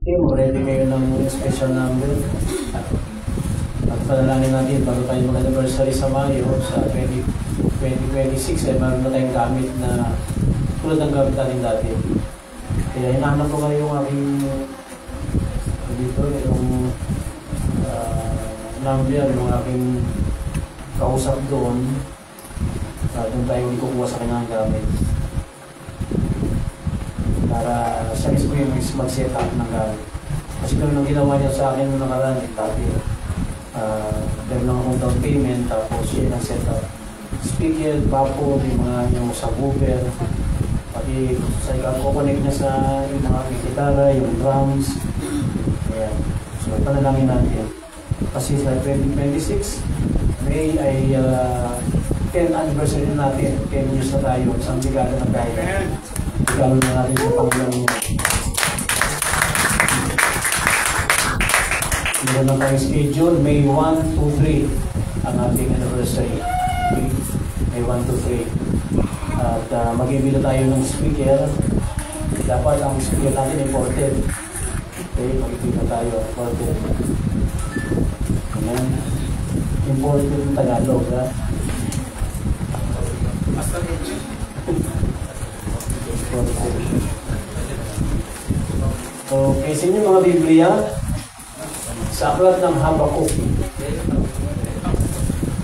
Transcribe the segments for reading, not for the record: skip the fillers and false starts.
Okay, ready kayo ng special number. At panalangin natin bago tayo mag-anniversary sa Mayo sa 2026 meron na tayong gamit na tulad ng gamit natin dati. Kaya hinahanap ko kayo yung aking dito, yung number, yung aking kausap doon. Doon tayo kukuha sa kanyang gamit. Para siya mismo yung mag-set up ng gamit. Kasi kung nung ginawa niya sa akin nung nakaraan, dati, meron lang akong down payment, tapos siya yung set up. Speaker, bapo, yung mga yung subwoofer, pati sa ikaw-connect niya sa yung mga gitara, yung drums. Ayan. So, panalangin natin. Kasi sa 2026, May ay 10th anniversary natin. 10 years na tayo. Isang ligado na tayo. Ligado na natin sa Panginoon. Meron na tayong schedule. May 1, 2, 3 ang ating anniversary. May 1, 2, 3. At mag-ibig tayo ng speaker. Dapat ang speaker natin imported. Okay, mag-ibig na tayo. Imported. Ayan. Imported yung Tagalog, ha? Okay, sa inyo mga Biblia, sa aklat ng Habakuk,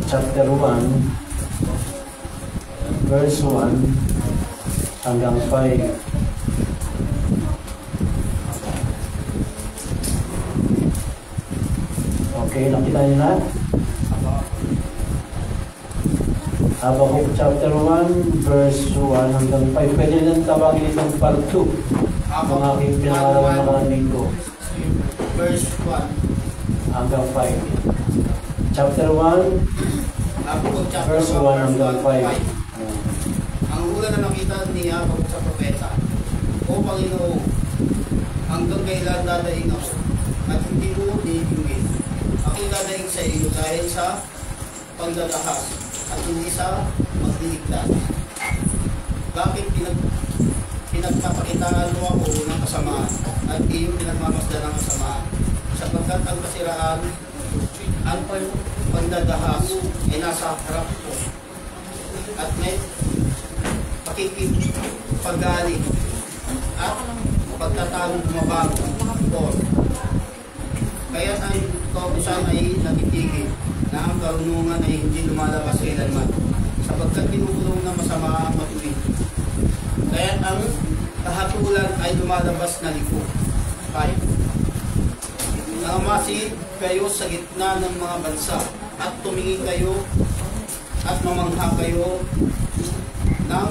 chapter 1, verse 1 hanggang 5. Okay, nakita niyo na? Habakuk chapter 1, verse 1 hanggang 5. Pwede nang tawagin itong part 2. Ang aking pinangalaman ng mga linggo. Verse 1 hanggang 5. Chapter 1, verse 1 hanggang 5. Ang una na nakita ni Habakuk sa propeta, O Panginoon, hanggang kailan dadaing ako at hindi mo niligingin? Ako'y dadaing sa iyo dahil sa pagdadahas at hindi sa magdiligtas. Bakit pinagpapakitaan mo ako ng kasamaan at iyong pinagmamasdan ng kasamaan? Sapagkat ang kasiraan, ang pagdadahas ay nasa harap ko at may pakikipagaling at pagtatawag bumabago ko. Kaya ang kautusan ay natitigil na ang karunungan ay hindi lumalabas kailanman sapagkat pinukulong na masama ang matuwid. Kaya ang kahatulan ay lumalabas na liko. 5. Nangamasid kayo sa gitna ng mga bansa at tumingin kayo at mamangha kayo ng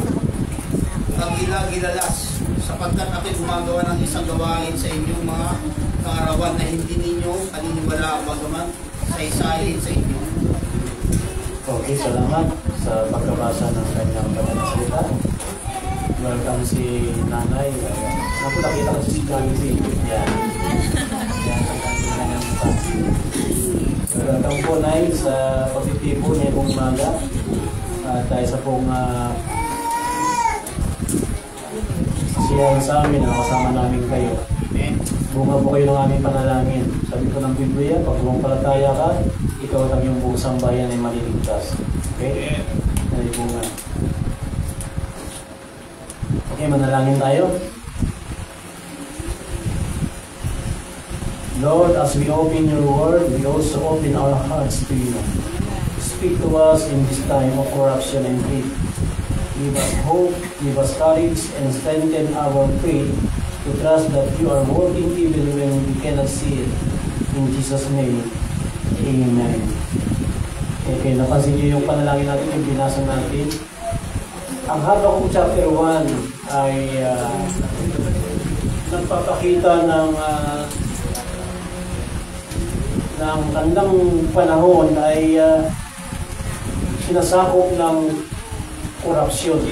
kagila-gilalas sapagkat ako'y gumagawa ng isang gawain sa inyong mga kaarawan na hindi ninyo paniniwala bagaman sa isahin sa inyo. Okay, salamat sa pagkabasa ng kanyang banal na salita. Welcome si Nanay. Naku, nakita ko si Joyce. Yan. Yan, ang kanyang mukha. Welcome po, Nay, sa pagtitipo niya pong umaga. At isa pong siya sa amin, nakasama namin kayo. Bunga po kayo ng aming panalangin. Sabi ko ng Biblia, pag bumampalataya ka, ikaw at ang iyong buong sambayan ay maliligtas. Okay? Ay bunga. Okay, manalangin tayo. Lord, as we open your word, we also open our hearts to you. Speak to us in this time of corruption and grief. Give us hope, give us courage, and strengthen our faith to trust that you are working even when we cannot see it. In Jesus' name, Amen. Okay, napansin niyo yung panalangin natin, yung binasa natin. Ang Habakuk chapter 1 ay nagpapakita ng kanilang panahon ay sinasakop ng korupsyon.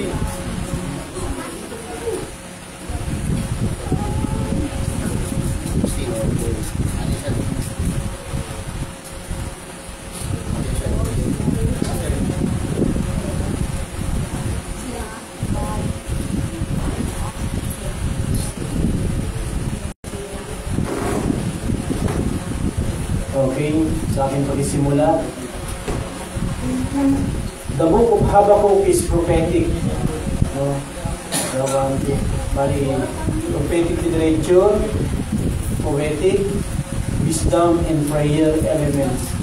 Okay, sa aking pagsisimula. The book of Habakkuk is prophetic. No? Bali, prophetic literature, poetic, wisdom, and prayer elements.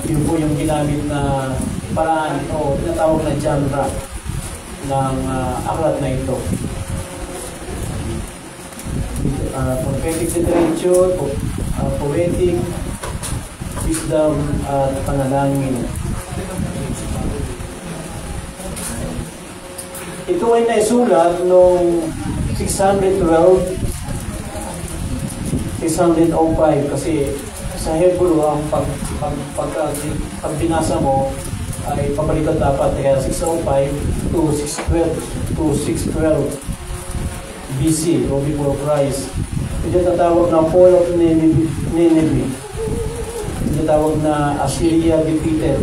Yun po yung ginamit na paraan o tinatawag na genre ng aklat na ito. Prophetic literature, poetic, wisdom, at panalangin. Ito ay naisulat noong 605 kasi sa Hebrew ang pag binasa mo ay pabalikan dapat, kaya 605 to 612 BC o before Christ. Ito tatawag na Fall of Nineveh. Ito tatawag na Assyria defeated.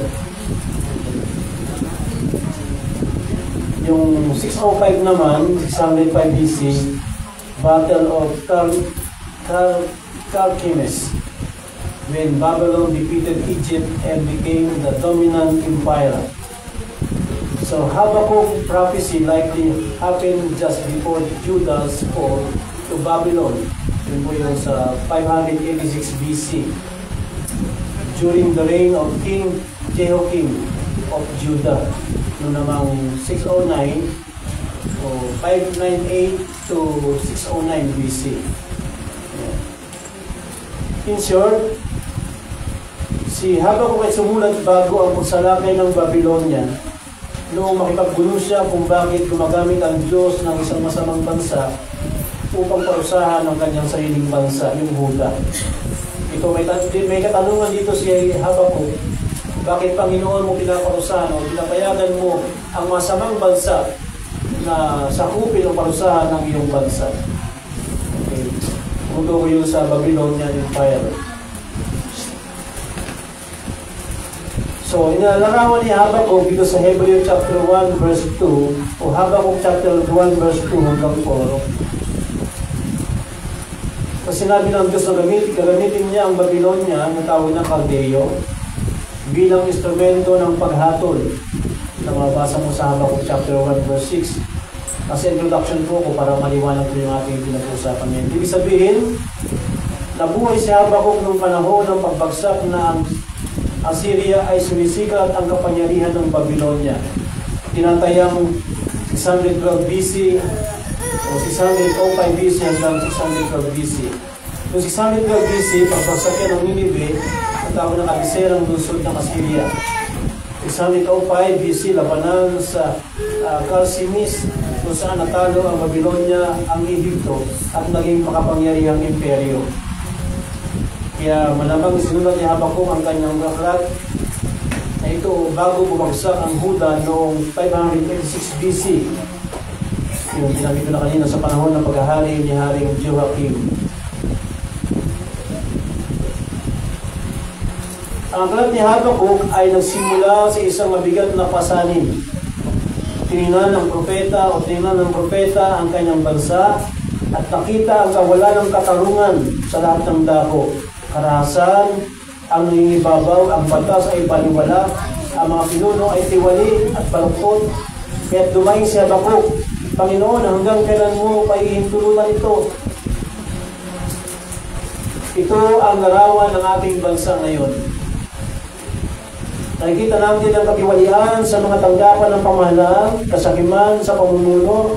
Yung 605 naman, 605 BC, Battle of Carchemish, when Babylon defeated Egypt and became the dominant empire. So Habakkuk prophecy likely happened just before Judah's fall to Babylon. Yun po yung sa 586 BC, during the reign of King Jehoiakim of Judah. Noong namang 609 o 598 to 609 BC. In short, si Habakkuk ay sumulat bago ang pagsalakay ng Babylonia noong makipaggulo siya kung bakit gumagamit ang Diyos ng isang masamang bansa upang parusahan ang kanyang sariling bansa, yung Huda. Ito may katanungan dito si Habakkuk. Bakit Panginoon mo pinaparusahan o pinapayagan mo ang masamang bansa na sakupin o parusahan ng iyong bansa? Okay. Mundo ko yun sa Babylonian Empire. So, inalarawan ni Habakkuk dito sa Hebrew chapter 1 verse 2 o Habakkuk chapter 1 verse 2 hanggang 4. Kasi sinabi ng Diyos na gagamitin niya ang Babylonia na tawag ng Caldeo bilang instrumento ng paghatol na mabasa mo sa Habakkuk chapter 1 verse 6. Kasi introduction po ko para maliwanag po yung ating pinag-usapan ngayon. Ibig sabihin, nabuhay si Habakkuk nung panahon ng pagbagsak na ang Assyria ay sumisikat ang kapangyarihan ng Babylonia. Tinatayang 612 BC o 605 BC hanggang 612 BC. Noong 612 BC, pagbagsak yan ng Nineveh, ang tawag ng kabiserang lungsod ng Assyria. 605 BC, labanan sa Carchemish, kung saan natalo ang Babylonia, ang Egypto, at naging makapangyarihang imperyo. Kaya malamang sinulat ni Habakkuk ang kanyang aklat na ito bago bumagsak ang Huda noong 586 BC. Yung ginamit ko na kanina sa panahon ng paghahari ni Haring Jehoiakim. Ang aklat ni Habakkuk ay nagsimula sa isang mabigat na pasanin. Tinignan ng propeta ang kanyang bansa at nakita ang kawalan ng katarungan sa lahat ng dako. Karahasan, ang nangingibabaw, ang batas ay baliwala, ang mga pinuno ay tiwali at baluktot. Kaya't dumaing si Habakkuk, Panginoon, hanggang kailan mo paihintulutan ito? Ito ang larawan ng ating bansa ngayon. Nakikita natin ang katiwalian sa mga tanggapan ng pamahalaan, kasakiman sa pamumuno,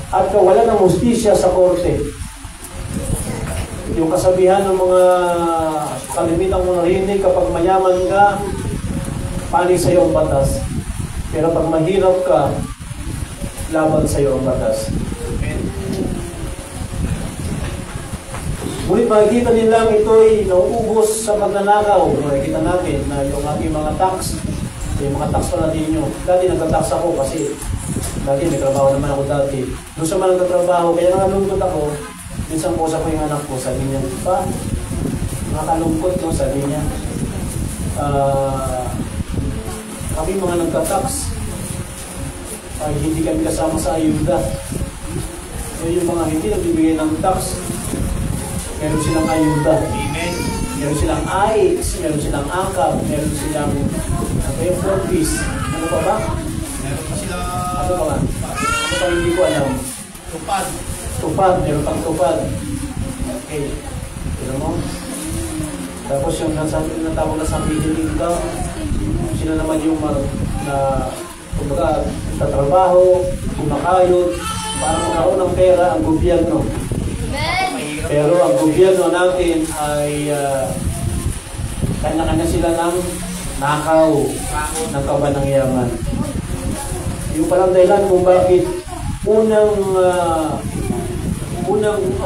at kawalan ng hustisya sa korte. Yung kasabihan ng mga kalimitang mga rinig, kapag mayaman ka, panig sa iyo ang batas. Pero pag mahirap ka, laban sa iyo ang batas. Ngunit makikita nilang ito'y nauubos sa pagnanakaw. Makikita natin na yung ating mga tax, yung mga tax pala ninyo. Dati nagtatax ako kasi dati may trabaho naman ako dati. Doon sa mga nagtatrabaho, kaya nalungkot ako. Minsan po sa ko yung anak ko, sabi niya, pa, nakakalungkot, no? Sabi niya, kami mga nagtatax, ay hindi kami kasama sa ayuda. So yung mga hindi nagbibigay ng tax, meron silang ayuda. Amen. Meron silang AIDS, meron silang AKAP, meron silang yung Forbis. Ano pa ba? Meron pa sila... Ano pa ba? Ano pa hindi ko alam? Tupad. Tupad, meron pang tupad. Okay. Pero mo? Tapos yung natawag na sa middle income, sila naman yung kumbaga, tatrabaho, kumakayod, para magkaroon ng pera ang gobyerno. Pero ang gobyerno natin ay kanya-kanya sila ng nakaw ng kabanang yaman. Yung palang dahilan kung bakit unang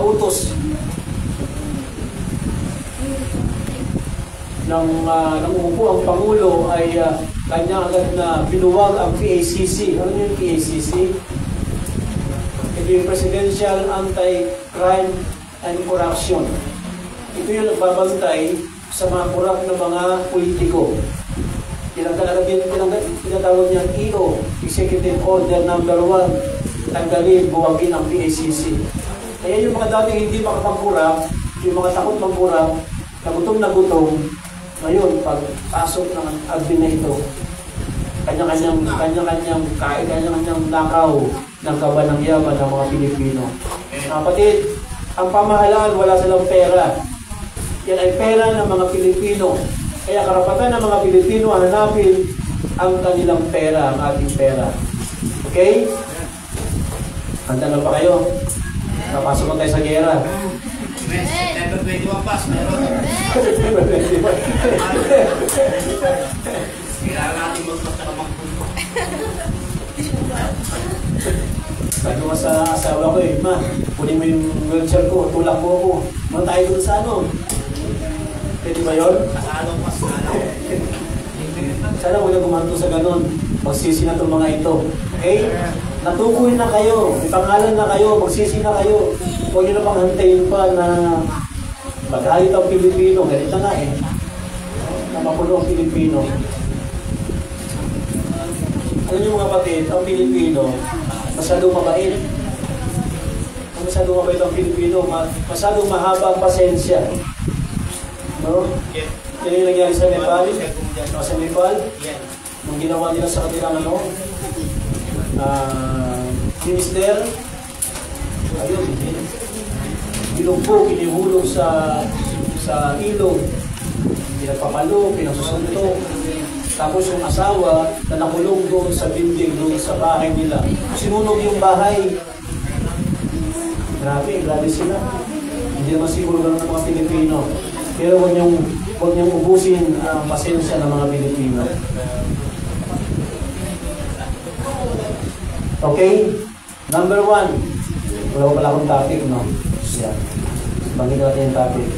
utos ng umupo ang Pangulo ay kanya agad na binuwag ang PACC. Ano yung PACC? Ito yung Presidential Anti-Crime and Corruption. Ito yung nagbabantay sa mga korap ng mga politiko. Tinatawag niya EO, Executive Order Number 1, tanggalin, buwagin ang PACC. Kaya yung mga dating hindi makapagkurap, yung mga takot magkurap, na gutom, ngayon, pagpasok ng admin na ito, kanya-kanyang nakaw ng kabanang yaman ng mga Pilipino. Kapatid, ang pamahalaan, wala silang pera. Yan ay pera ng mga Pilipino. Kaya karapatan ng mga Pilipino hanapin ang kanilang pera, ang ating pera. Okay? Handa na ba kayo? Napasok mo tayo sa gera. September 21 pass, meron. Kailangan natin magpapaka magpunto. Sabi ko sa asawa ko ma, kunin mo yung wheelchair ko, tulak mo ako. Ano tayo dun sa ano? Pwede ba yun? Kasalo pas, Sana huwag na gumanto sa ganun. Magsisi na itong mga ito. Okay? Natukoy na kayo. May pangalan na kayo. Magsisi na kayo. Huwag nyo na pang hantayin pa na maghalit ang Pilipino. Ganito na na mapuno ang Pilipino. Alam nyo mga kapatid, ang Pilipino, masyadong mabait. Masyadong mabait ang Pilipino. Masyadong mahaba ang pasensya. No? Yan yung nangyari sa Nepal. Sa Nepal, nung ginawa nila sa kanilang minister, ayun, binugbog, inihulog sa ilog, pinagpapalo, pinasusuntok. Tapos yung asawa na nakulong doon sa building, doon sa bahay nila, sinunog yung bahay. Grabe sila. Hindi naman siguro ganun ng mga Pilipino. Pero huwag niyong ubusin ang pasensya ng mga Pilipino. Okay? Number 1. Wala ko pala akong topic, no? Yan. Bangin natin yung topic.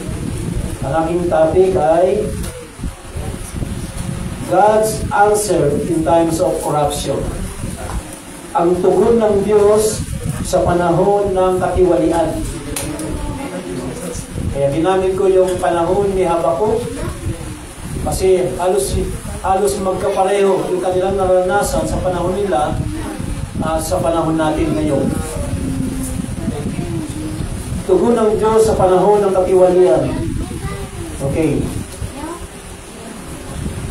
Ang aking topic ay God's answer in times of corruption. Ang tugon ng Diyos sa panahon ng katiwalian. Kaya ginamit ko yung panahon ni Habakuk kasi halos magkapareho yung kanilang naranasan sa panahon nila at sa panahon natin ngayon. Tugon ng Diyos sa panahon ng katiwalian. Okay.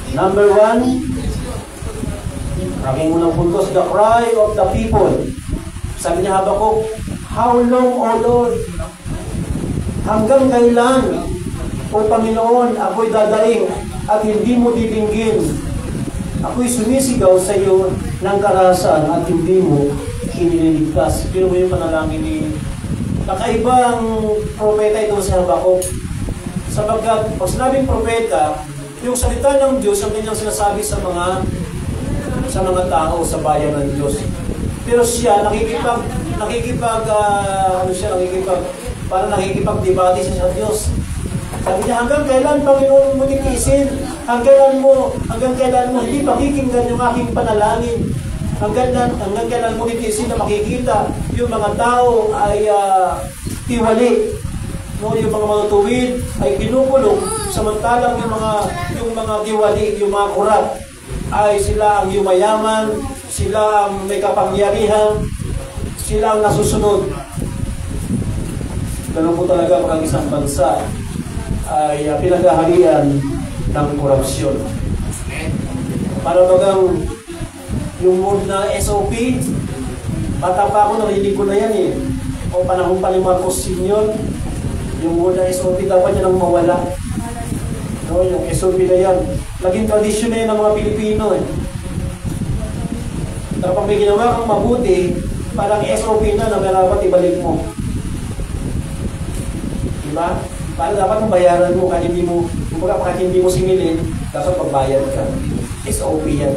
Number 1, aking unang puntos, the cry of the people. Sabi niya Habakuk, how long, O Lord? Hanggang kailan, O Panginoon, ako'y dadaing at hindi mo didinggin. Ako'y sumisigaw sa iyo ng karahasan at hindi mo iniligtas. Pero mo yung panalangin ni kakaibang propeta ito sa Habakuk. Sapagkat pag sinabing propeta, yung salita ng Diyos ang kanyang sinasabi sa mga tao sa bayan ng Diyos. Pero siya parang nakikipagdebate siya sa Diyos. Sabi niya, hanggang kailan, Panginoon mo titiisin? Hanggang kailan mo hindi pakikinggan yung aking panalangin? Hanggang kailan mo titiisin na makikita yung mga tao ay tiwali? No, yung mga matutuwid ay ginukulong, samantalang yung mga tiwali, yung mga kurap, ay sila ang yumayaman, sila ang may kapangyarihan, sila ang nasusunod. Ganun po talaga pag ang isang bansa ay pinaghahalian ng korupsyon. Para bagang yung word na SOP, bata pa ako, narinig ko na yan eh. O panahon pa ni Marcos Sr., yung word na SOP dapat yan ang mawala. No, yung SOP na yan. Naging tradisyon na yan ng mga Pilipino eh. Kapag may ginawa kang mabuti, parang SOP na dapat ibalik mo. Diba? Parang dapat mabayaran mo kahit hindi mo, kahit hindi mo singilin, dapat magbayad ka. SOP yan.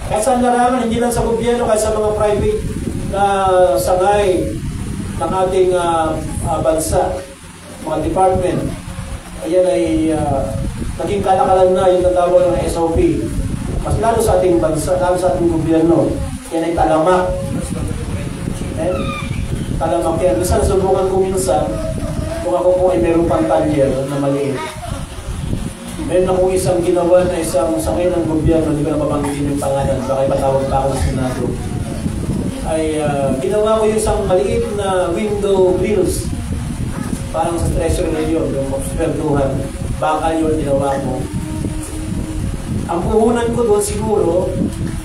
Kahit saan larangan, hindi lang sa gobyerno, kahit sa mga private na sangay ng ating bansa, mga department, ayan ay naging kalakalan na yung tatawag ng SOP. Mas lalo sa ating bansa, lalo sa ating gobyerno, yan ay talamak. Talamak yan. Minsan nasubukan ko minsan, kung ako po ay mayroong pantalyer na maliit. Meron akong isang ginawa na isang sangay ng gobyerno, hindi ko na mabanggitin yung pangalan, baka ipatawag pa ako sa Senado. Ay ginawa ko yung isang maliit na window grills. Parang sa treasury yun, yung swertuhan. Bakal yun, ginawa ko. Ang puhunan ko doon siguro,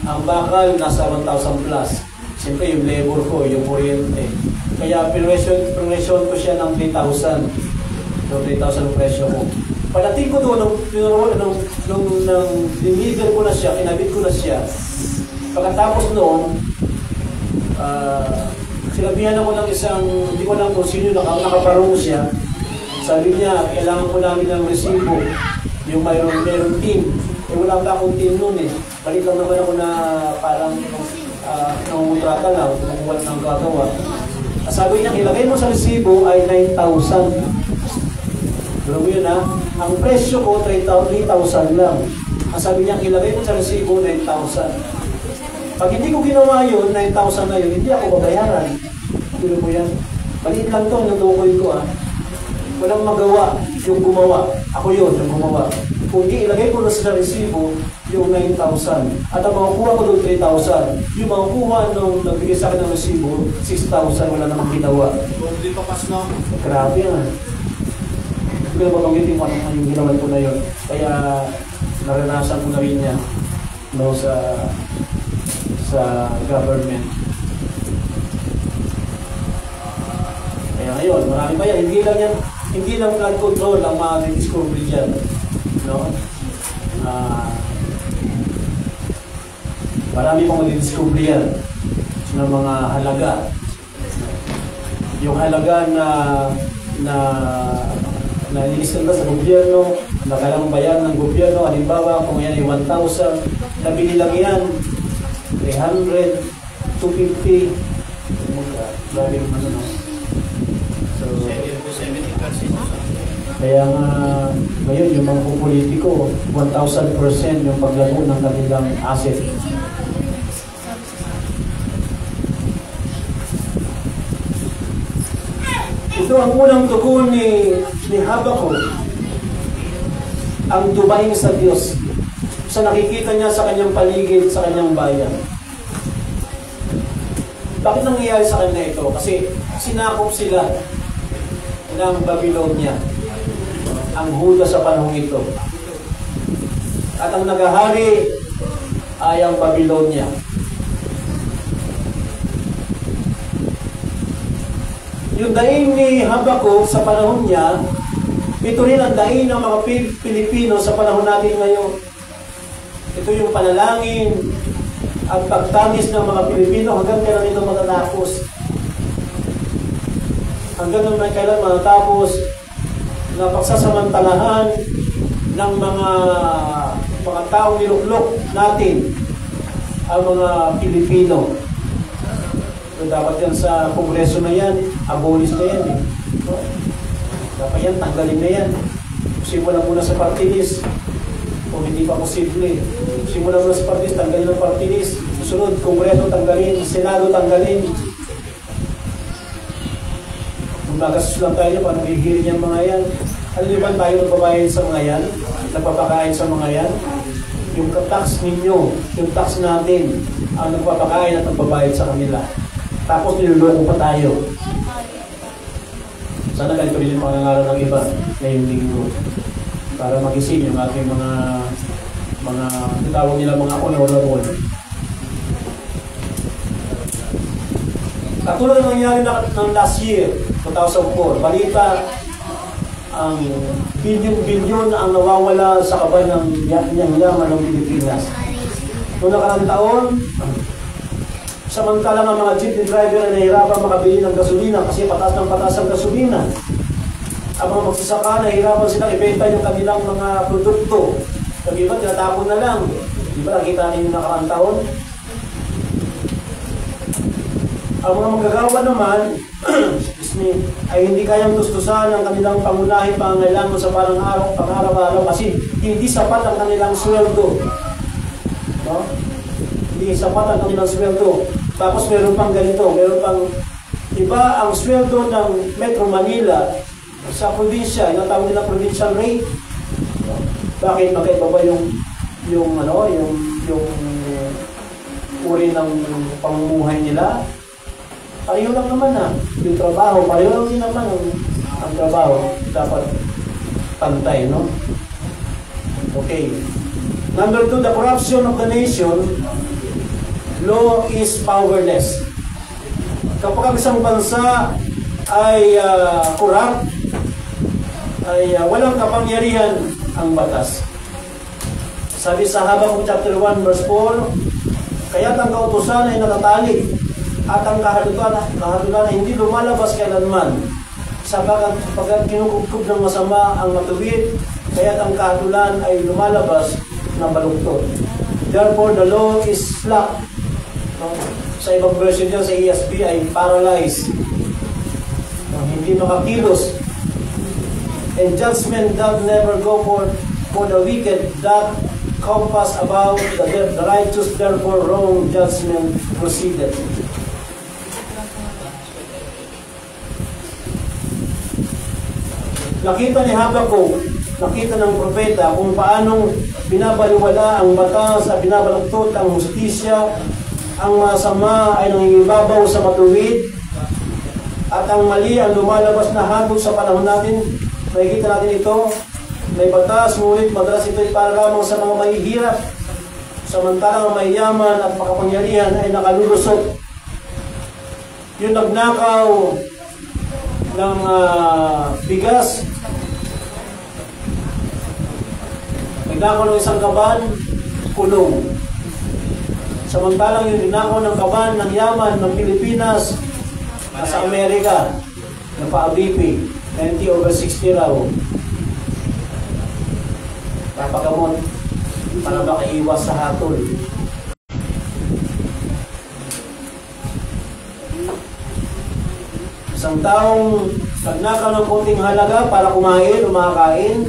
ang bakal nasa 1,000 plus. Siyempre yung labor ko, yung kuryente. Kaya pinresyon ko siya ng 3,000. So 3,000 presyo ko. Pagdating ko doon, nung deliver ko na siya, kinabit ko na siya. Pagkatapos noon, sinabihan ako ng isang, hindi ko lang kung sino nakaparong siya. Sabi niya, kailangan ko namin ng resibo. Yung mayroong team. Eh wala pa akong team noon eh. Balik lang naman ako na parang nangungutrata lang, kung wala nang gagawa. Sabi niya, ilagay mo sa resibo ay 9,000. Pero yun ha, ang presyo ko 3,000 lang. Ang sabi niya, ilagay mo sa resibo 9,000. Pag hindi ko ginawa yun, 9,000 na yun, hindi ako babayaran. Pero mo yan. Maliit lang to, natukoy ko ha. Walang magawa yung gumawa. Ako yun, yung gumawa. Kung hindi ilagay ko na sa resibo, yung 9,000. At ang makukuha ko doon 3,000. Yung makukuha nung nagbigay sa akin ng resibo, 6,000, wala namang ginawa. Hindi pa pas na. Grabe yan. Hindi ko mabanggitin ko ano yung ginawa ko na yun. Kaya naranasan ko na rin yan no, sa government. Kaya ngayon, marami pa yan. Hindi lang flood control ang ma-discovery dyan. No? Marami pang ma-discovery yan ng mga halaga. Yung halaga na inistan sa gobyerno, na kailangang bayan ng gobyerno, halimbawa kung yan ay 1,000, nabili lang yan 300, 250, grabe yung ano, no? So, 70%. kaya nga, ngayon yung mga politiko, 1,000% yung paglago ng kanilang asset. Ito ang unang dugo ni Habakuk, ang dumaing sa Diyos, sa nakikita niya sa kanyang paligid, sa kanyang bayan. Bakit nangyayari sa kanya ito? Kasi sinakop sila ng Babylonia, ang Huda sa panahon ito. At ang nagahari ay ang Babylonia. Yung daing ni Habakuk sa panahon niya, ito rin ang daing ng mga Pilipino sa panahon natin ngayon. Ito yung panalangin at pagtangis ng mga Pilipino hanggang kailan ito matatapos. Hanggang kailan matatapos na pagsasamantalahan ng mga taong niluklok natin ang mga Pilipino. So, dapat yan sa kongreso na yan, abolish na yan eh. So, dapat yan, tanggalin na yan. Simulan muna sa party list. Kung hindi pa posible. Simulan muna sa party list, tanggalin ang party list. Susunod, kongreso tanggalin, senado tanggalin. Kung magastos lang tayo, paano hihirin yung mga yan? Ano di ba tayo nagbabayad sa mga yan? Nagpapakain sa mga yan? Yung tax ninyo, yung tax natin, ang nagpapakain at nagbabayad sa kanila. Tapos niluloko pa tayo. Sana ganito rin yung pangangaral ng iba ngayong linggo. Para magising yung ating mga tawag nila mga honorable. Katulad ng nangyari ng last year, 2004, balita ang bilyon-bilyon ang nawawala sa kaban ng yaman ng Pilipinas. Noong nakaraang taon, samantalang ang mga jeepney driver ay nahihirapan makabili ng gasolina kasi patas ng patas ang gasolina. Ang mga magsasaka nahihirapan silang ibenta yung kanilang mga produkto. Yung iba, tinatapon na lang. Di ba nakita ninyo nakaraang taon? Ang mga manggagawa naman, ay hindi kayang gustusan ang kanilang pangunahing pangangailangan sa pang-araw-araw kasi hindi sapat ang kanilang sweldo. No? Hindi sapat ang kanilang sweldo. Tapos meron pang ganito, meron pang iba ang sweldo ng Metro Manila sa probinsya, yung tawag nila provincial rate. No? Bakit magkaiba ba yung uri ng pamumuhay nila? Pareho lang naman yung trabaho, pareho lang din naman ang trabaho. Dapat pantay, no? Okay. Number 2, the corruption of the nation. Law is powerless. Kapag ang isang bansa ay corrupt, ay walang kapangyarihan ang batas. Sabi sa Habakuk chapter 1 verse 4, kaya't ang kautusan ay natatalik at ang kahatulan ay hindi lumalabas kailanman sapagkat kinukubkub ng masama ang matuwid, kaya't ang kahatulan ay lumalabas ng baluktot. Therefore, the law is slack. No? Sa ibang version dyan, sa ESV ay paralyzed. No? Hindi makakilos. And judgment doth never go for the wicked that compass about the righteous, therefore wrong judgment proceeded. Nakita ni Habakuk, nakita ng propeta kung paanong binabaliwala ang batas at binabaluktot ang justisya, ang masama ay nangingibabaw sa matuwid, at ang mali ang lumalabas na habog sa panahon natin. Nakikita natin ito, may batas, ngunit madalas ito ay para lamang sa mga mahihirap, samantalang ang mayaman at makapangyarihan ay nakalulusot. Yung nagnakaw ng bigas, nagnakaw ng isang kaban, kulong. Samantalang yung ninakaw ng kaban ng yaman ng Pilipinas nasa Amerika, napa-ABP, 90/60 raw. Papagamot para makaiwas sa hatol. Isang taong nagnakaw ng konting halaga para kumain o makakain,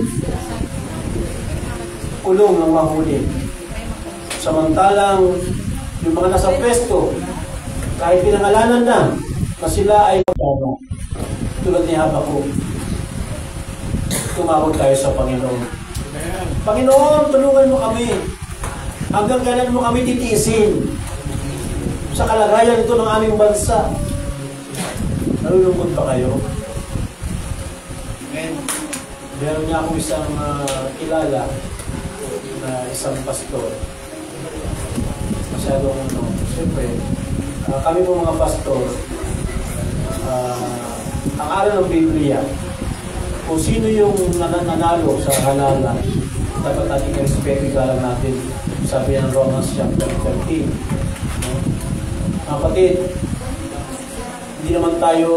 kulong ng mahuli. Samantalang yung mga nasa pwesto, kahit pinangalanan na sila ay magkano. Tulad ni Habakuk, tumawag tayo sa Panginoon. Panginoon, tulungan mo kami. Hanggang kailan mo kami titiisin sa kalagayan ito ng aming bansa? Nalulungkot ba kayo? Amen. Meron niya akong isang kilala na isang pastor. Masyadong siyempre, kami po mga pastor, ang aral ng Biblia, kung sino yung nanalo sa halalan, dapat natin i-respect igalang natin. Sabi ng Romans chapter 13. Kapatid, hindi naman tayo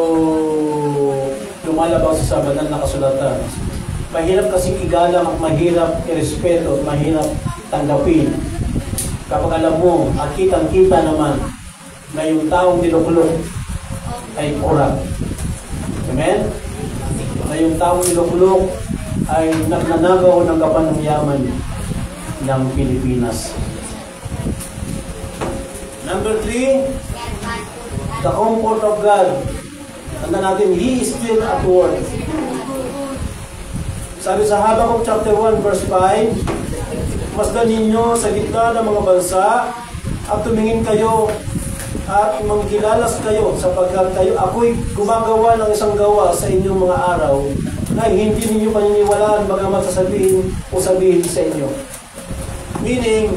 lumalabas sa banal na kasulatan. Mahirap kasing igalang at mahirap i-respeto at mahirap tanggapin. Kapag alam mo at kitang-kita naman na yung taong niluklok ay corrupt. Amen? Na yung taong niluklok ay nagnanagaw ng kapan ng yaman ng Pilipinas. Number 3, the comfort of God. Tanda natin, He is still at work. Sabi sa Habakuk chapter 1 verse 5, masdan ninyo sa gitna ng mga bansa at tumingin kayo at mangkilalas kayo sapagkat ako'y gumagawa ng isang gawa sa inyong mga araw na hindi ninyo paniniwalaan bagamat sasabihin o sabihin sa inyo. Meaning,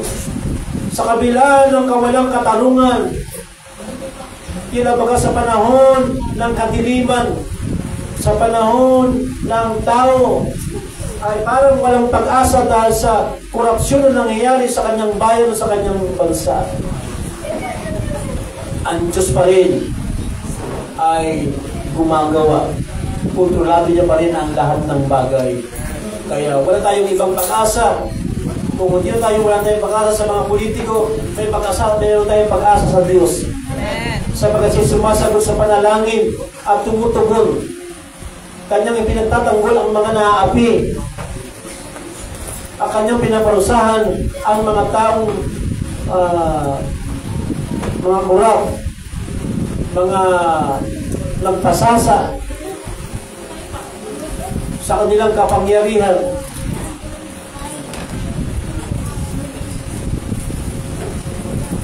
sa kabila ng kawalang katarungan, tila baga sa panahon ng kadiliman, sa panahon ng tao, ay parang walang pag-asa dahil sa korupsyon na nangyayari sa kanyang bayan o sa kanyang bansa. Ang Diyos pa rin ay gumagawa. Kontrolado niya pa rin ang lahat ng bagay. Kaya wala tayong ibang pag-asa. Kung hindi na wala tayong pag-asa sa mga politiko, mayroon tayong pag-asa sa Diyos. Sapagkat siya sumasagot sa panalangin at tumutugon. Kanyang ipinagtatanggol ang mga naaapi. Ang kanyang pinaparusahan ang mga taong mga kurap, mga nagpasasa sa kanilang kapangyarihan.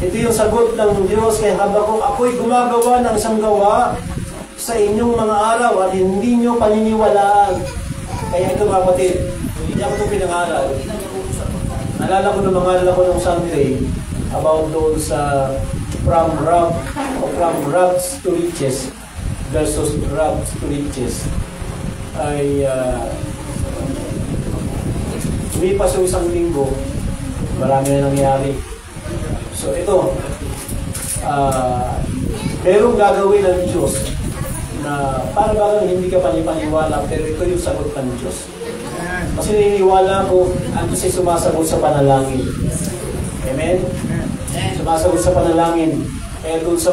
Ito yung sagot ng Diyos kay Habakuk, ako'y gumagawa ng isang gawa sa inyong mga araw at hindi nyo paniniwalaan. Kaya ito mga kapatid, hindi ako ito pinangaral. Nalala ko ng mga alala ko ng Sunday about doon sa from rags to riches versus rags to riches. Ay umipas yung isang linggo, marami na nangyari. So ito, merong gagawin ng Diyos na para ba hindi ka panipaniwala, pero ito yung sagot ng Diyos. Kasi naniniwala ko, ang Diyos ay sumasagot sa panalangin. Amen? Sumasagot sa panalangin. Kaya doon sa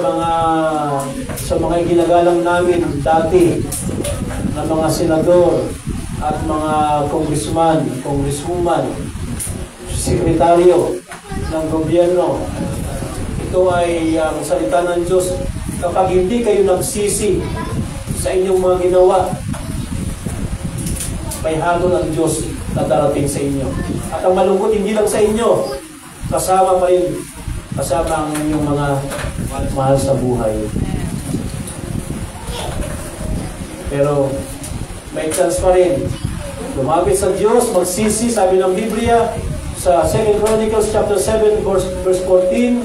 mga ginagalang namin dati na mga senador at mga congresswoman, sekretaryo ng gobyerno, ito ay ang salita ng Diyos. Kapag hindi kayo nagsisi sa inyong mga ginawa, may hatol ang Diyos na darating sa inyo. At ang malungkot hindi lang sa inyo, kasama pa rin, kasama ang inyong mga mahal sa buhay. Pero may chance pa rin. Lumapit sa Diyos, magsisi, sabi ng Biblia, sa 2 Chronicles chapter 7 verse 14,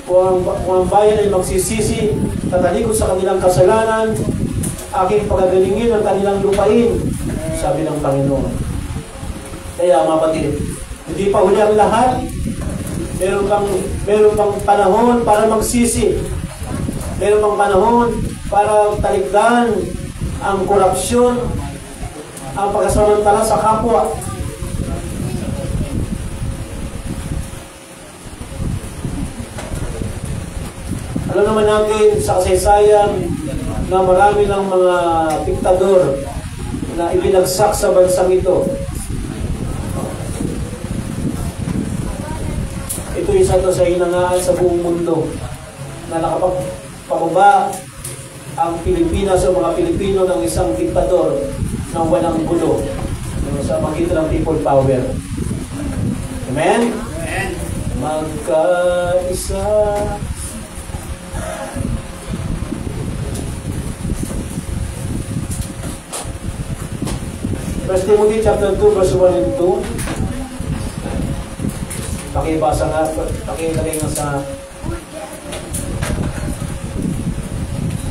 kung ang bayan ay magsisisi, tatalikod sa kanilang kasalanan, aking pagagalingin ang kanilang lupain, sabi ng Panginoon. Kaya mga kapatid, hindi pa huli ang lahat. Meron pang panahon para magsisi. Meron pang panahon para talikdan ang korupsyon, ang pagkasamantala sa kapwa. Alam naman natin sa kasaysayan na marami ng mga diktador na ibinagsak sa bansang ito. Ito isa to sa hinangaan sa buong mundo na nakapagpababa ang Pilipinas o mga Pilipino ng isang diktador ng walang gulo sa magitan ng people power. Amen? Amen. Magkaisa. First Timothy chapter 2 verse 1 and 2. Pakibasa nga, pakilagay nga sa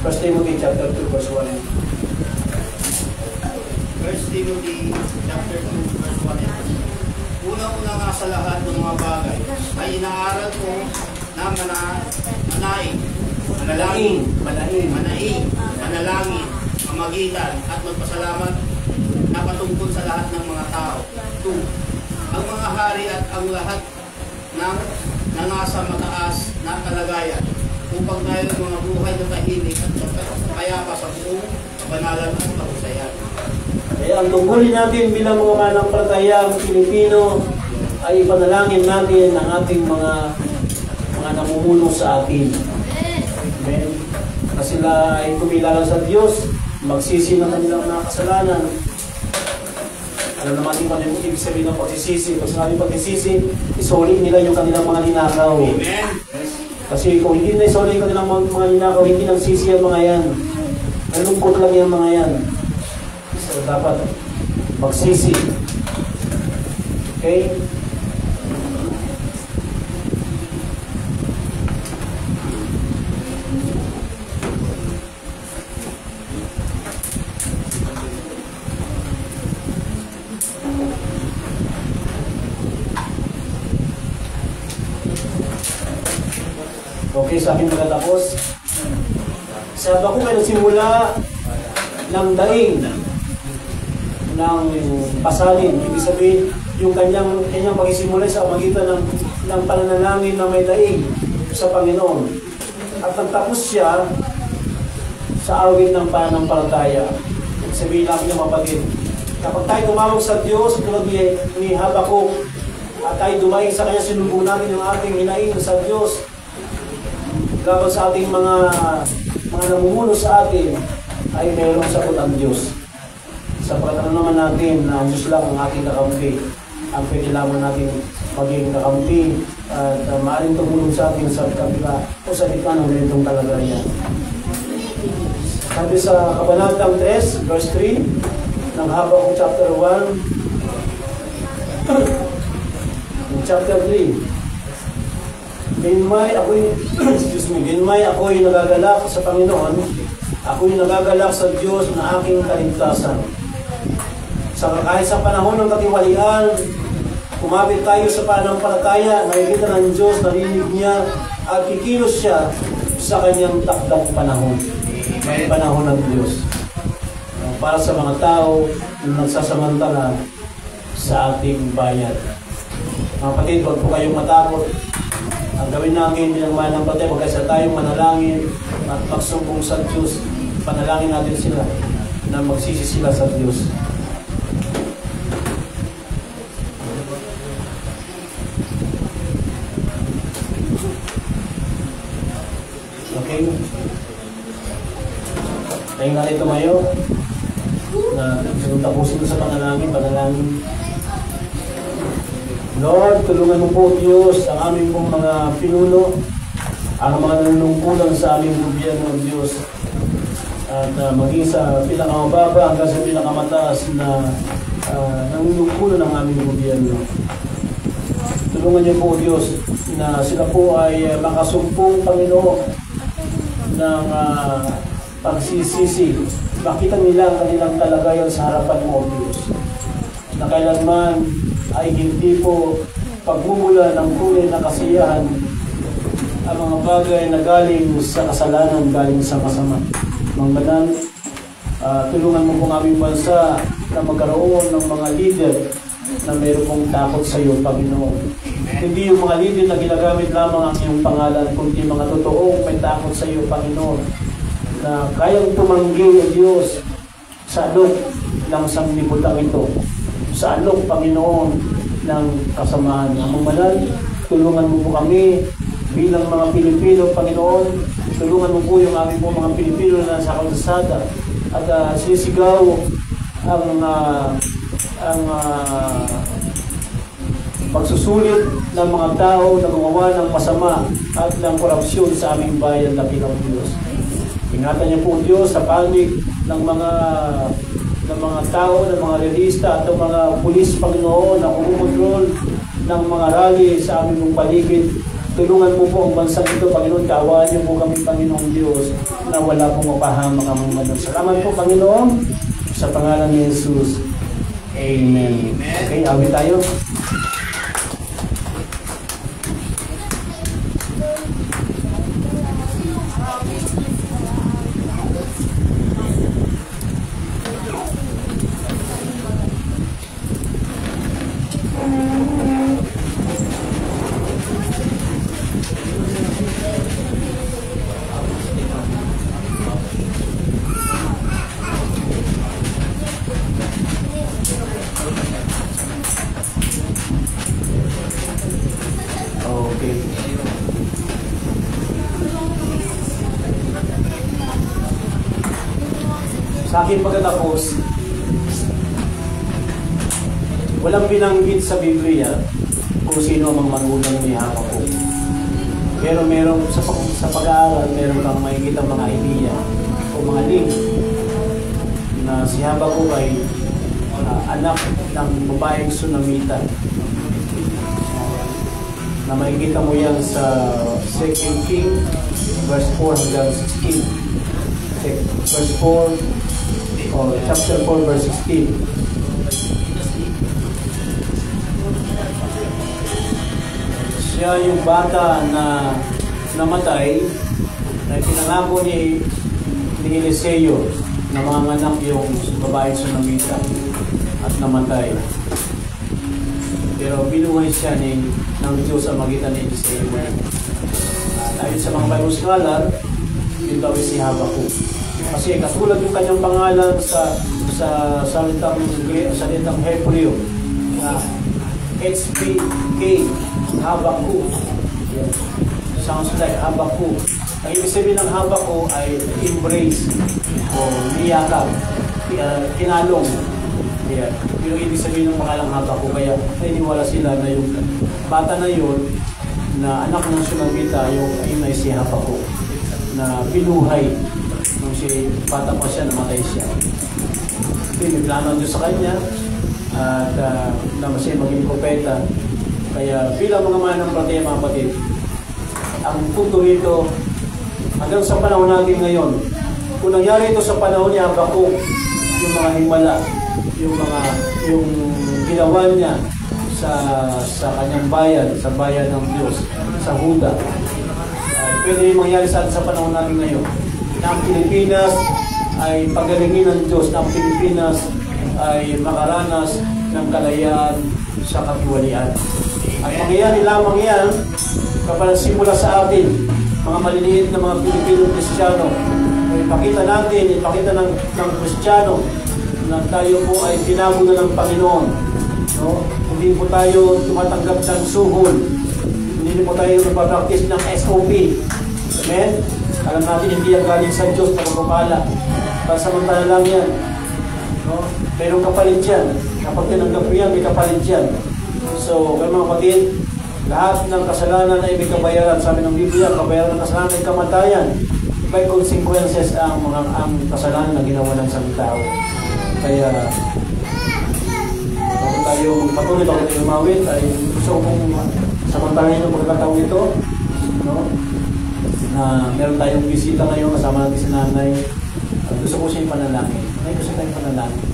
First Timothy chapter 2 verse 1 and 2. First Timothy chapter 2 verse 1 and 2. Una-una nga sa lahat ng mga bagay ay inaaral ko na manalangin, manalangin, mamagitan at magpasalamat na patungkol sa lahat ng mga tao. 2. Ang mga hari at ang lahat ng nasa mataas na kalagayan upang mayroong mga buhay na tahimik at payapa sa buong kabanalan at kahusayan. Kaya ang tungkulin natin bilang mga manampalatayang Pilipino ay ipanalangin natin ang ating mga namumuno sa atin. Amen. Na sila ay kumilala sa Diyos, magsisi ng kanilang mga kasalanan. Alam naman din kung ibig sabihin ng pagsisisi. Pag sinabi pagsisisi, isuli nila yung kanilang mga ninakaw. Amen. Kasi kung hindi na isolay ka nilang mga ninakaw, hindi nagsisi ang mga yan. Nalungkot lang yung mga yan. So dapat magsisi. Okay? Okay, sa akin nakatapos. Sa Habakuk ay nagsimula ng daing ng pasalin. Ibig sabihin, yung kanyang pagsisimula sa magitan ng pananalangin na may daing sa Panginoon. At nagtapos siya sa awit ng pananampalataya. Ibig sabihin namin yung mapatid. Kapag tayo tumawag sa Diyos, tulad ni Habakuk, at tayo dumaing sa Kanya, sinubo namin yung ating hinaing sa Diyos. Laban sa ating mga namumuno sa atin, ay mayroong sagot ang Diyos. Sapagkat ano naman natin na ang Diyos lang ang ating kakampi. Ang pwede lamang natin maging kakampi at maaaring tumulong sa atin sa kapila o sa gitna ng ganitong kalagayan. Sabi sa Kabanatang 3, verse 3 ng Habakuk chapter 1, chapter 3, Ganmay ako'y nagagalak sa Panginoon, ako'y nagagalak sa Diyos na aking kaligtasan. Kahit sa panahon ng katiwalian, kumapit tayo sa pananampalataya, nakikita ng Diyos, narinig niya, at kikilos siya sa kanyang takdang panahon. May panahon ng Diyos. Para sa mga tao na nagsasamantala sa ating bayan. Mga kapatid, huwag po kayong matakot. Ang gawin namin bilang mananampalataya, magkasa tayong manalangin at magsumbong sa Diyos. Panalangin natin sila na magsisi sila sa Diyos. Okay? Tayong natin tumayo na tapusin sa panalangin. Lord, tulungan mo po, Diyos, ang aming pong mga pinuno, ang mga nanunungkulan sa aming gobyerno, Diyos. At maging sa pinakamababa hanggang sa pinakamataas na nanunungkulan ng aming gobyerno. Tulungan niyo po, Diyos, na sila po ay makasumpong, Panginoon, ng pagsisisi. Makita nila ang kanilang kalagayan sa harapan mo, Diyos. Na kailanman ay hindi po pagmumula ng tunay na kasiyahan ang mga bagay na galing sa kasalanan, galing sa masama. Mga banal, tulungan mo pong aming bansa na magkaroon ng mga leader na mayroon pong takot sa iyo, Panginoon. Hindi yung mga leader na ginagamit lamang ang iyong pangalan, kundi mga totoong may takot sa iyo, Panginoon, na kayang tumanggi ang Diyos sa alok ng sanglibutan ito. Sa alok, Panginoon, ng kasamaan. Amang banal, tulungan mo po kami bilang mga Pilipino, Panginoon. Tulungan mo po yung aming po mga Pilipino na nasa kalsada at sinisigaw ang pagsusulit ng mga tao na gumawa ng masama at ng korupsyon sa aming bayan na bilang Diyos. Ingatan niyo po, Diyos, sa panig ng mga tao, ng mga realista at ng mga pulis, Panginoon, na kumukontrol ng mga rally sa aming paligid. Tulungan mo po ang bansang ito, Panginoon. Kaawaan niyo po kami, Panginoong Diyos, na wala pong mapahamak ang mga. Salamat po, Panginoon, sa pangalan ni Jesus. Amen. Okay, awit tayo. Sa akin pagkatapos, walang binanggit sa Biblia kung sino ang magulang ni Habakuk. Pero meron sa pag-aaral, meron kang makikita mga idea o mga link na si Habakuk ay anak ng babaeng Sunamita. Na makikita mo yan sa 2 King verse 4 hanggang 16. Verse 4 o chapter 4 verse 16. Siya yung bata na namatay na pinangako ni Eliseo na manganak yung babaeng Sunamita at namatay. Pero binuhay siya ng Diyos sa magitan ni Eliseo. Ayon sa mga Bible scholar, yun daw si Habakuk. Kasi katulad yung kanyang pangalan sa salitang Hebreo na HBK, Habakuk. Sounds like Habakuk. Ang ibig sabihin ng Habakuk ay embrace o niyakap, kinalong. Yeah. Yung ibig sabihin ng pangalang Habakuk. Kaya naniniwala sila na yung bata na yun, na anak ng Sunamita, yung ay si Habakuk, na binuhay nung si bata pa siya, namatay siya. May plano Diyos sa kanya at na siya maging propeta. Kaya bilang mga mananampalataya, mga kapatid, ang punto ito hanggang sa panahon natin ngayon, kung nangyari ito sa panahon ni Habakuk, yung mga himala, yung ginawa niya sa kanyang bayan, sa bayan ng Diyos, sa Huda, pwede mangyari sa atin sa panahon natin ngayon. Na ang Pilipinas ay pagalingin ng Diyos, na ang Pilipinas ay makaranas ng kalayaan sa katiwalian. At mangyayari lamang yan kapag simula sa atin, mga maliliit na mga Pilipinong Kristiyano, ipakita ng Kristiyano na tayo po ay tinago na ng Panginoon. No? Hindi po tayo tumatanggap ng suhol. Hindi po tayo nagpa-practice ng SOP. Amen? Alam natin hindi yan galing sa Diyos na pagpapala. Pansamantala lang yan. No? Mayroong kapalit yan. Kapag tinanggap mo yan, may kapalit yan. So, kaya mga kapatid, lahat ng kasalanan ay may kabayaran. Sabi ng Biblia, kabayaran ng kasalanan ay kamatayan. May consequences ang kasalanan na ginawa ng isang tao. Kaya, bago tayo patuloy, bago tayo umawit, ay gusto kong samantahin ng pagkataon ito, no? Na meron tayong bisita ngayon, kasama natin si nanay. Gusto ko siya yung panalangin. May gusto tayong panalangin.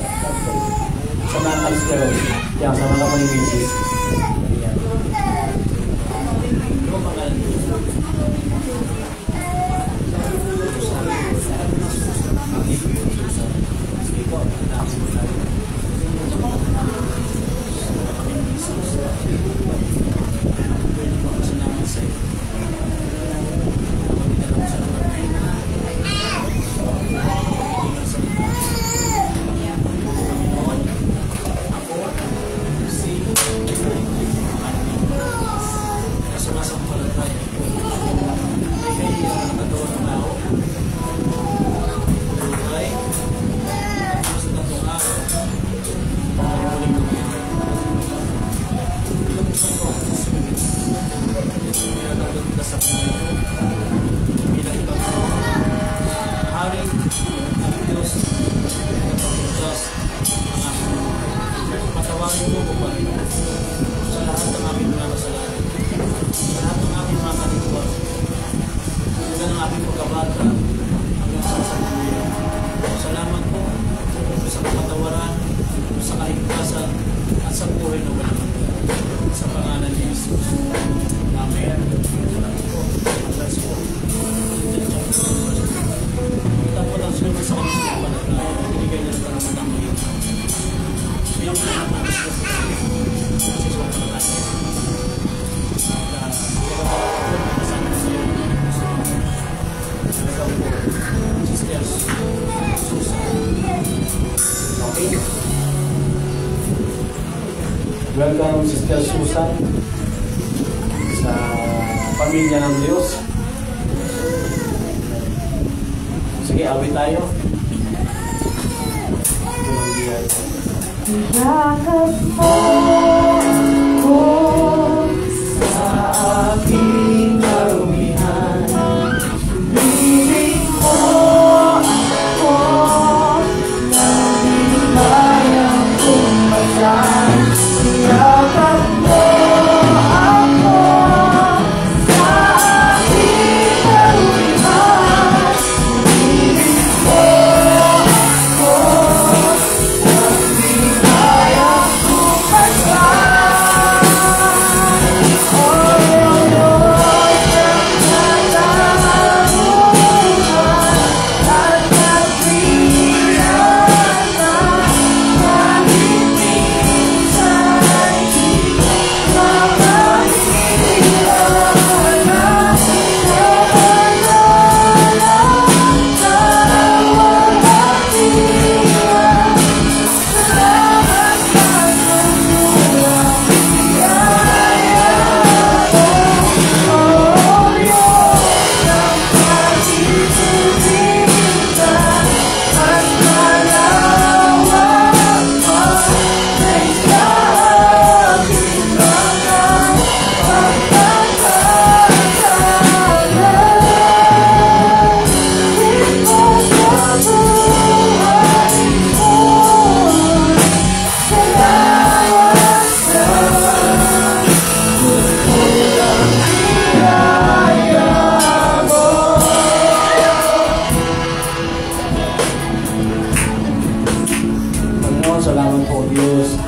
Sa mga kalisterol. Yan, sa mga panimisis. Ayan. Ano pangalan? Salamat po sa kapatawaran, sa kaligtasan, at sa buhay na walang hanggan. Sa pangalan ni Jesus. Amen. Salamat po. Bless po. Kita po lang sila sa kanyang panatay. Binigay na sa kanyang mga yung pinakamas ko sa kasi sa panatay. Okay. Welcome, Sister Susan, sa pamilya ng Diyos. Sige, awit tayo. Yakap mo ko sa aking karumi. po, Diyos,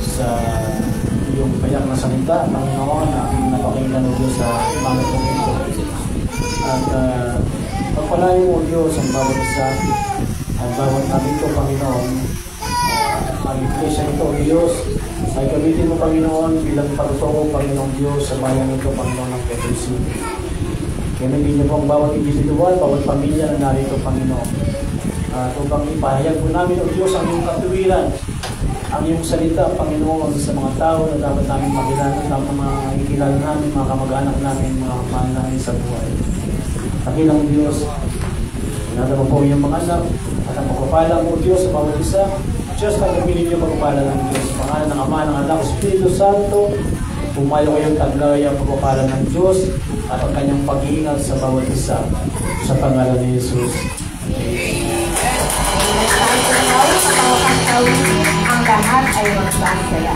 sa iyong payak na salita, Panginoon, na aming napakinggan, O Diyos, sa mga pong ito. At pagpalain mo, O Diyos, ang bawat isa, ang bawat namin ito, Panginoon, ang iglesia nito, O Diyos, ay gamitin mo, Panginoon, bilang pagtutungo, Panginoon Diyos, sa bayan nito, Panginoon, ng Quezon City. Kaya naging niyo po ang bawat individual, bawat pamilya na narito, Panginoon. At upang ipahayag po namin, O Diyos, ang iyong katuwiran, ang iyong salita, Panginoon, sa mga tao na dapat namin makilala, dapat mga ikilala namin, mga kamag-anak namin, mga mahal namin sa buhay. Takilang Diyos, pinadama po iyong mga anak, at ang pagpapala mo, Diyos, sa bawat isa. Diyos, pagkabilin niyo pagpapala ng Diyos. Pangalan ng Ama, ng Anak, Espiritu Santo, pumayo kayong taglay ang pagpapala ng Diyos at ang kanyang pag-iingat sa bawat isa. Sa pangalan ni Jesus. Ang lahat ay magsasaya.